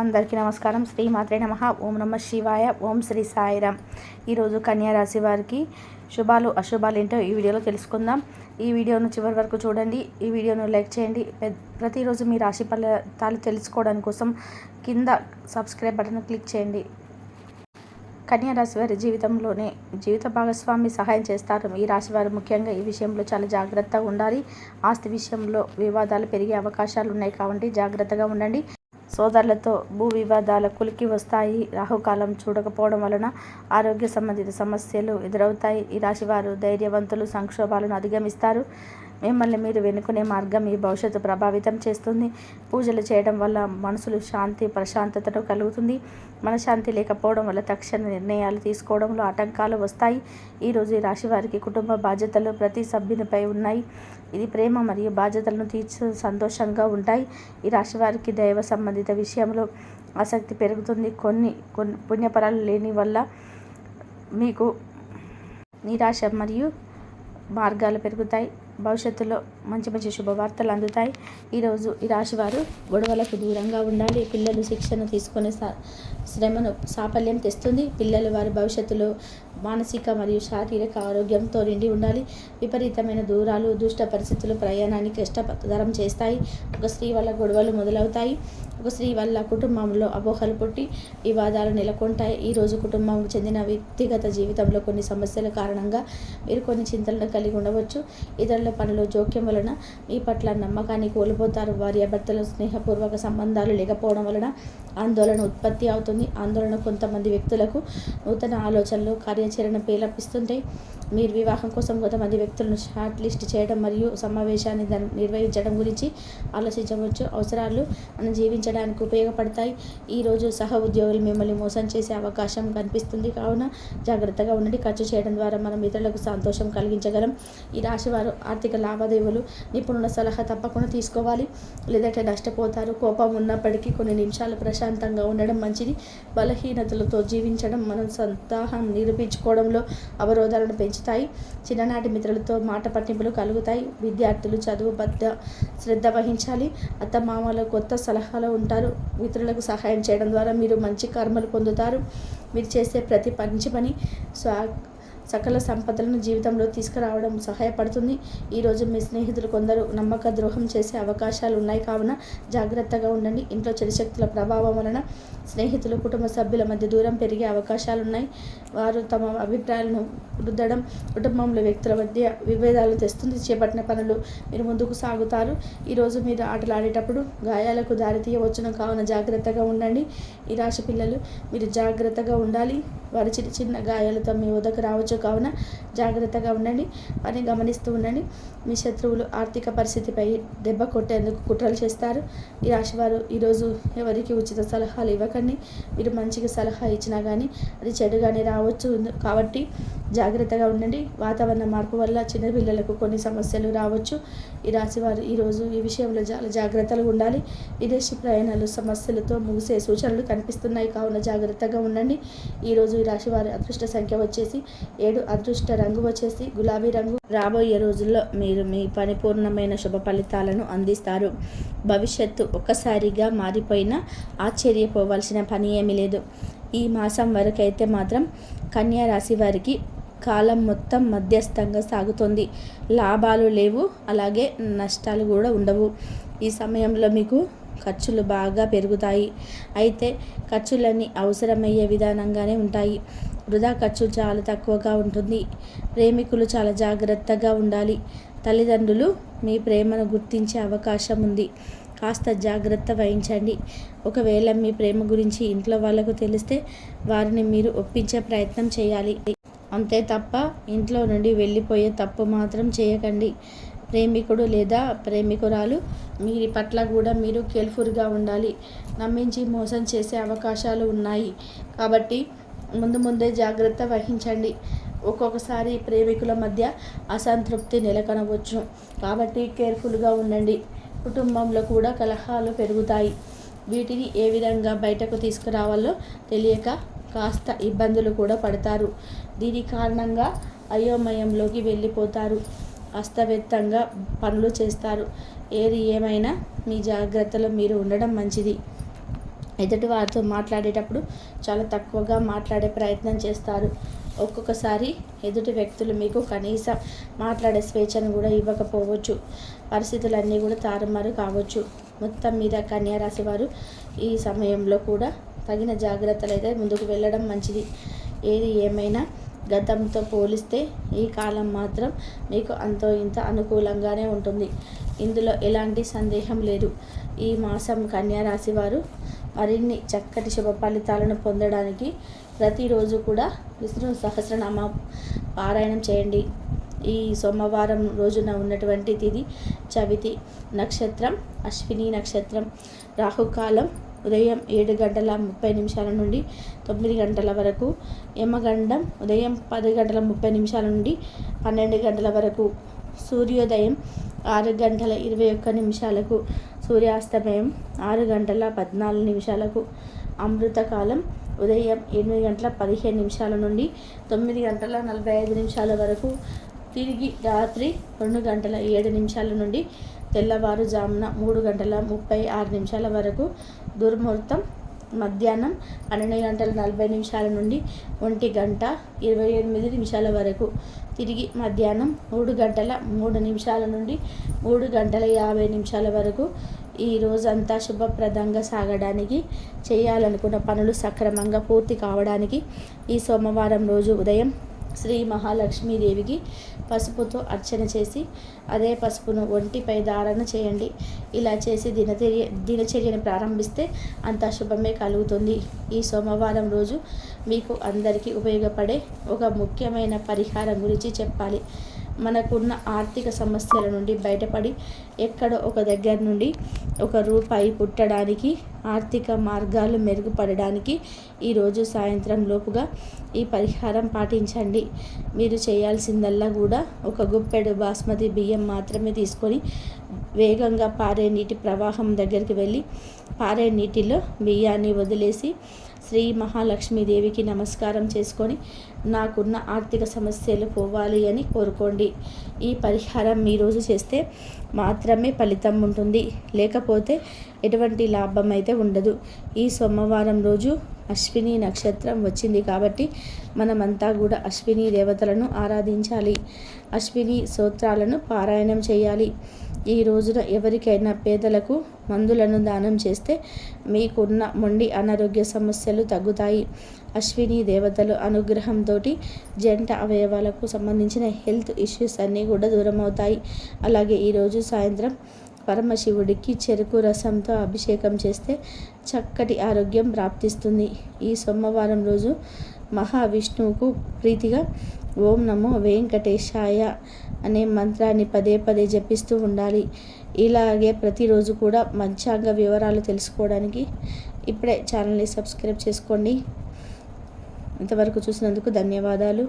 అందరికీ నమస్కారం. శ్రీమాత్రే నమః. ఓం నమః శివాయ. ఓం శ్రీ సాయిరామ్. ఈరోజు కన్యా రాశి వారికి శుభాలు అశుభాలు ఏంటో ఈ వీడియోలో తెలుసుకుందాం. ఈ వీడియోను చివరి వరకు చూడండి. ఈ వీడియోను లైక్ చేయండి. ప్రతిరోజు మీ రాశి ఫలితాలు తెలుసుకోవడానికి కోసం కింద సబ్స్క్రైబ్ బటన్ క్లిక్ చేయండి. కన్యా రాశి వారి జీవితంలోనే జీవిత భాగస్వామి సహాయం చేస్తారు. ఈ రాశి వారు ముఖ్యంగా ఈ విషయంలో చాలా జాగ్రత్తగా ఉండాలి. ఆస్తి విషయంలో వివాదాలు పెరిగే అవకాశాలు ఉన్నాయి కాబట్టి జాగ్రత్తగా ఉండండి. సోదరులతో భూ వివాదాల కులికి వస్తాయి. రాహుకాలం చూడకపోవడం వలన ఆరోగ్య సంబంధిత సమస్యలు ఎదురవుతాయి. ఈ రాశివారు ధైర్యవంతులు, సంక్షోభాలను అధిగమిస్తారు. మిమ్మల్ని మీరు వెనుకునే మార్గం మీ భవిష్యత్తు ప్రభావితం చేస్తుంది. పూజలు చేయడం వల్ల మనసులు శాంతి ప్రశాంతతను కలుగుతుంది. మనశ్శాంతి లేకపోవడం వల్ల తక్షణ నిర్ణయాలు తీసుకోవడంలో ఆటంకాలు వస్తాయి. ఈరోజు ఈ రాశి వారికి కుటుంబ బాధ్యతలు ప్రతి సభ్యునిపై ఉన్నాయి. ఇది ప్రేమ మరియు బాధ్యతలను తీర్చు సంతోషంగా ఉంటాయి. ఈ రాశి వారికి దైవ సంబంధిత విషయంలో ఆసక్తి పెరుగుతుంది. కొన్ని పుణ్యఫలాలు లేని వల్ల మీకు నిరాశ మరియు మార్గాలు పెరుగుతాయి. భవిష్యత్తులో మంచి మంచి శుభవార్తలు అందుతాయి. ఈరోజు ఈ రాశివారు గొడవలకు దూరంగా ఉండాలి. పిల్లలు శిక్షణ తీసుకునే శ్రమను సాఫల్యం తెస్తుంది. పిల్లలు వారి భవిష్యత్తులో మానసిక మరియు శారీరక ఆరోగ్యంతో నిండి ఉండాలి. విపరీతమైన దూరాలు, దుష్ట పరిస్థితులు ప్రయాణాన్ని కష్టతరం చేస్తాయి. ఒక స్త్రీ వల్ల గొడవలు మొదలవుతాయి. ఒక స్త్రీ వల్ల కుటుంబంలో అపోహలు పుట్టి వివాదాలు నెలకొంటాయి. ఈరోజు కుటుంబంకు చెందిన వ్యక్తిగత జీవితంలో కొన్ని సమస్యల కారణంగా మీరు కొన్ని చింతలను కలిగి ఉండవచ్చు. ఇతరుల పనులు జోక్యం వలన మీ పట్ల నమ్మకాన్ని కోల్పోతారు. భార్యాభర్తల స్నేహపూర్వక సంబంధాలు లేకపోవడం వలన ఆందోళన ఉత్పత్తి అవుతుంది. ఆందోళన కొంతమంది వ్యక్తులకు నూతన ఆలోచనలు, కార్యాచరణ ప్రేరేపిస్తుంటాయి. మీరు వివాహం కోసం కొంతమంది వ్యక్తులను షార్ట్ లిస్ట్ చేయడం మరియు సమావేశాన్ని నిర్వహించడం గురించి ఆలోచించవచ్చు. అవసరాలు మనం జీవించడానికి ఉపయోగపడతాయి. ఈరోజు సహ ఉద్యోగులు మిమ్మల్ని మోసం చేసే అవకాశం కనిపిస్తుంది. కావున జాగ్రత్తగా ఉండండి. ఖర్చు చేయడం ద్వారా మనం ఇతరులకు సంతోషం కలిగించగలం. ఈ రాశి వారు ఆర్థిక లావాదేవీలు నిపుణుల సలహా తప్పకుండా తీసుకోవాలి, లేదంటే నష్టపోతారు. కోపం ఉన్నప్పటికీ కొన్ని నిమిషాలు ప్రశాంతంగా ఉండడం మంచిది. బలహీనతలతో జీవించడం మనం సంతాహం నిరూపించుకోవడంలో అవరోధాలను పెంచుతాయి. చిన్ననాటి మిత్రులతో మాట పట్టింపులు కలుగుతాయి. విద్యార్థులు చదువు పట్ల శ్రద్ధ వహించాలి. అత్తమామల కొత్త సలహాలు ఉంటారు. మిత్రులకు సహాయం చేయడం ద్వారా మీరు మంచి కర్మలు పొందుతారు. మీరు చేసే ప్రతి మంచి పని సకల సంపదలను జీవితంలో తీసుకురావడం సహాయపడుతుంది. ఈరోజు మీ స్నేహితులు కొందరు నమ్మక ద్రోహం చేసే అవకాశాలు ఉన్నాయి. కావున జాగ్రత్తగా ఉండండి. ఇంట్లో చెడు శక్తుల ప్రభావం వలన స్నేహితులు, కుటుంబ సభ్యుల మధ్య దూరం పెరిగే అవకాశాలు ఉన్నాయి. వారు తమ అభిప్రాయాలను రుద్దడం కుటుంబంలో వ్యక్తుల మధ్య విభేదాలు తెస్తుంది. చేపట్టిన పనులు మీరు ముందుకు సాగుతారు. ఈరోజు మీరు ఆటలు ఆడేటప్పుడు గాయాలకు దారితీయవచ్చును. కావున జాగ్రత్తగా ఉండండి. ఈ రాశి పిల్లలు మీరు జాగ్రత్తగా ఉండాలి. వారి చిన్న చిన్న గాయాలతో మీ వద్దకు రావచ్చు. కావున జాగ్రత్తగా ఉండండి. వారిని గమనిస్తూ ఉండండి. మీ శత్రువులు ఆర్థిక పరిస్థితిపై దెబ్బ కొట్టేందుకు కుట్రలు చేస్తారు. ఈ రాశివారు ఈరోజు ఎవరికి ఉచిత సలహాలు ఇవ్వకండి. మీరు మంచిగా సలహా ఇచ్చినా కానీ అది చెడుగానే రావచ్చు. కాబట్టి జాగ్రత్తగా ఉండండి. వాతావరణ మార్పు వల్ల చిన్నపిల్లలకు కొన్ని సమస్యలు రావచ్చు. ఈ రాశివారు ఈరోజు ఈ విషయంలో చాలా జాగ్రత్తగా ఉండాలి. విదేశీ ప్రయాణాలు సమస్యలతో ముగిసే సూచనలు కనిపిస్తున్నాయి. కావున జాగ్రత్తగా ఉండండి. ఈరోజు ఈ రాశివారి అదృష్ట సంఖ్య వచ్చేసి 7, అదృష్ట రంగు వచ్చేసి గులాబీ రంగు. రాబోయే రోజుల్లో మీరు మీ పరిపూర్ణమైన శుభ ఫలితాలను అందిస్తారు. భవిష్యత్తు ఒక్కసారిగా మారిపోయినా ఆశ్చర్యపోవాల్సిన పని ఏమీ లేదు. ఈ మాసం వరకు అయితే మాత్రం కన్యా రాశి వారికి కాలం మొత్తం మధ్యస్థంగా సాగుతుంది. లాభాలు లేవు, అలాగే నష్టాలు కూడా ఉండవు. ఈ సమయంలో మీకు ఖర్చులు బాగా పెరుగుతాయి. అయితే ఖర్చులన్నీ అవసరమయ్యే విధానంగానే ఉంటాయి. వృధా ఖర్చు చాలా తక్కువగా ఉంటుంది. ప్రేమికులు చాలా జాగ్రత్తగా ఉండాలి. తల్లిదండ్రులు మీ ప్రేమను గుర్తించే అవకాశం ఉంది. కాస్త జాగ్రత్త వహించండి. ఒకవేళ మీ ప్రేమ గురించి ఇంట్లో వాళ్ళకు తెలిస్తే వారిని మీరు ఒప్పించే ప్రయత్నం చేయాలి. అంతే తప్ప ఇంట్లో నుండి వెళ్ళిపోయే తప్పు మాత్రం చేయకండి. ప్రేమికుడు లేదా ప్రేమికురాలు మీ పట్ల కూడా మీరు కేర్ఫుల్గా ఉండాలి. నమ్మించి మోసం చేసే అవకాశాలు ఉన్నాయి. కాబట్టి ముందే జాగ్రత్త వహించండి. ఒక్కొక్కసారి ప్రేమికుల మధ్య అసంతృప్తి నెలకొనవచ్చు. కాబట్టి కేర్ఫుల్గా ఉండండి. కుటుంబంలో కూడా కలహాలు పెరుగుతాయి. వీటిని ఏ విధంగా బయటకు తీసుకురావాలో తెలియక కాస్త ఇబ్బందులు కూడా పడతారు. దీని కారణంగా అయోమయంలోకి వెళ్ళిపోతారు. అస్తవ్యస్తంగా పనులు చేస్తారు. ఏది ఏమైనా మీ జాగ్రత్తలో మీరు ఉండడం మంచిది. ఎదుటి వారితో మాట్లాడేటప్పుడు చాలా తక్కువగా మాట్లాడే ప్రయత్నం చేస్తారు. ఒక్కొక్కసారి ఎదుటి వ్యక్తులు మీకు కనీసం మాట్లాడే స్వేచ్ఛను కూడా ఇవ్వకపోవచ్చు. పరిస్థితులన్నీ కూడా తారుమారు కావచ్చు. మొత్తం మీద కన్యా రాశి వారు ఈ సమయంలో కూడా తగిన జాగ్రత్తలు అయితే ముందుకు వెళ్ళడం మంచిది. ఏది ఏమైనా గతంతో పోలిస్తే ఈ కాలం మాత్రం మీకు అంతో ఇంత అనుకూలంగానే ఉంటుంది. ఇందులో ఎలాంటి సందేహం లేదు. ఈ మాసం కన్యా రాశి వారు మరిన్ని చక్కటి శుభ ఫలితాలను పొందడానికి ప్రతిరోజు కూడా విష్ణు సహస్రనామ పారాయణం చేయండి. ఈ సోమవారం రోజున ఉన్నటువంటి తిథి చవితి, నక్షత్రం అశ్విని నక్షత్రం, రాహుకాలం ఉదయం 7:30 నుండి 9 గంటల వరకు, యమగండం ఉదయం 10:30 నుండి 12 గంటల వరకు, సూర్యోదయం 6:21, సూర్యాస్తమయం 6:14, అమృతకాలం ఉదయం 8:15 నుండి 9:45 వరకు, తిరిగి రాత్రి 2:07 నుండి తెల్లవారుజామున 3:36 వరకు, దుర్ముహూర్తం మధ్యాహ్నం 12:40 నుండి 1:28 వరకు, తిరిగి మధ్యాహ్నం 3:03 నుండి 3:50 వరకు. ఈ రోజంతా శుభప్రదంగా సాగడానికి, చేయాలనుకున్న పనులు సక్రమంగా పూర్తి కావడానికి ఈ సోమవారం రోజు ఉదయం శ్రీ మహాలక్ష్మీదేవికి పసుపుతో అర్చన చేసి అదే పసుపును ఒంటిపై ధారణ చేయండి. ఇలా చేసి దినచర్యను ప్రారంభిస్తే అంతా శుభమే కలుగుతుంది. ఈ సోమవారం రోజు మీకు అందరికీ ఉపయోగపడే ఒక ముఖ్యమైన పరిహారం గురించి చెప్పాలి. మనకున్న ఆర్థిక సమస్యల నుండి బయటపడి ఎక్కడో ఒక దగ్గర నుండి ₹1 పుట్టడానికి, ఆర్థిక మార్గాలు మెరుగుపడడానికి ఈరోజు సాయంత్రం లోపుగా ఈ పరిహారం పాటించండి. మీరు చేయాల్సిందల్లా కూడా ఒక గుప్పెడు బాస్మతి బియ్యం మాత్రమే తీసుకొని వేగంగా పారే నీటి ప్రవాహం దగ్గరికి వెళ్ళి పారే నీటిలో బియ్యాన్ని వదిలేసి శ్రీ మహాలక్ష్మీదేవికి నమస్కారం చేసుకొని నాకున్న ఆర్థిక సమస్యలు పోవాలి అని కోరుకోండి. ఈ పరిహారం ఈరోజు చేస్తే మాత్రమే ఫలితం ఉంటుంది, లేకపోతే ఎటువంటి లాభం అయితే ఉండదు. ఈ సోమవారం రోజు అశ్విని నక్షత్రం వచ్చింది కాబట్టి మనమంతా కూడా అశ్విని దేవతలను ఆరాధించాలి. అశ్విని స్తోత్రాలను పారాయణం చేయాలి. ఈ రోజున ఎవరికైనా పేదలకు మందులను దానం చేస్తే మీకున్న మొండి అనారోగ్య సమస్యలు తగ్గుతాయి. అశ్విని దేవతలు అనుగ్రహంతో జంట అవయవాలకు సంబంధించిన హెల్త్ ఇష్యూస్ అన్నీ కూడా దూరం అవుతాయి. అలాగే ఈరోజు సాయంత్రం పరమశివుడికి చెరుకు రసంతో అభిషేకం చేస్తే చక్కటి ఆరోగ్యం ప్రాప్తిస్తుంది. ఈ సోమవారం రోజు మహావిష్ణువుకు ప్రీతిగా ఓం నమో వెంకటేశాయ అనే మంత్రాన్ని పదే పదే జపిస్తూ ఉండాలి. ఇలాగే ప్రతిరోజు కూడా పంచాంగ వివరాలు తెలుసుకోవడానికి ఇప్పుడే ఛానల్ని సబ్స్క్రైబ్ చేసుకోండి. ఇంతవరకు చూసినందుకు ధన్యవాదాలు.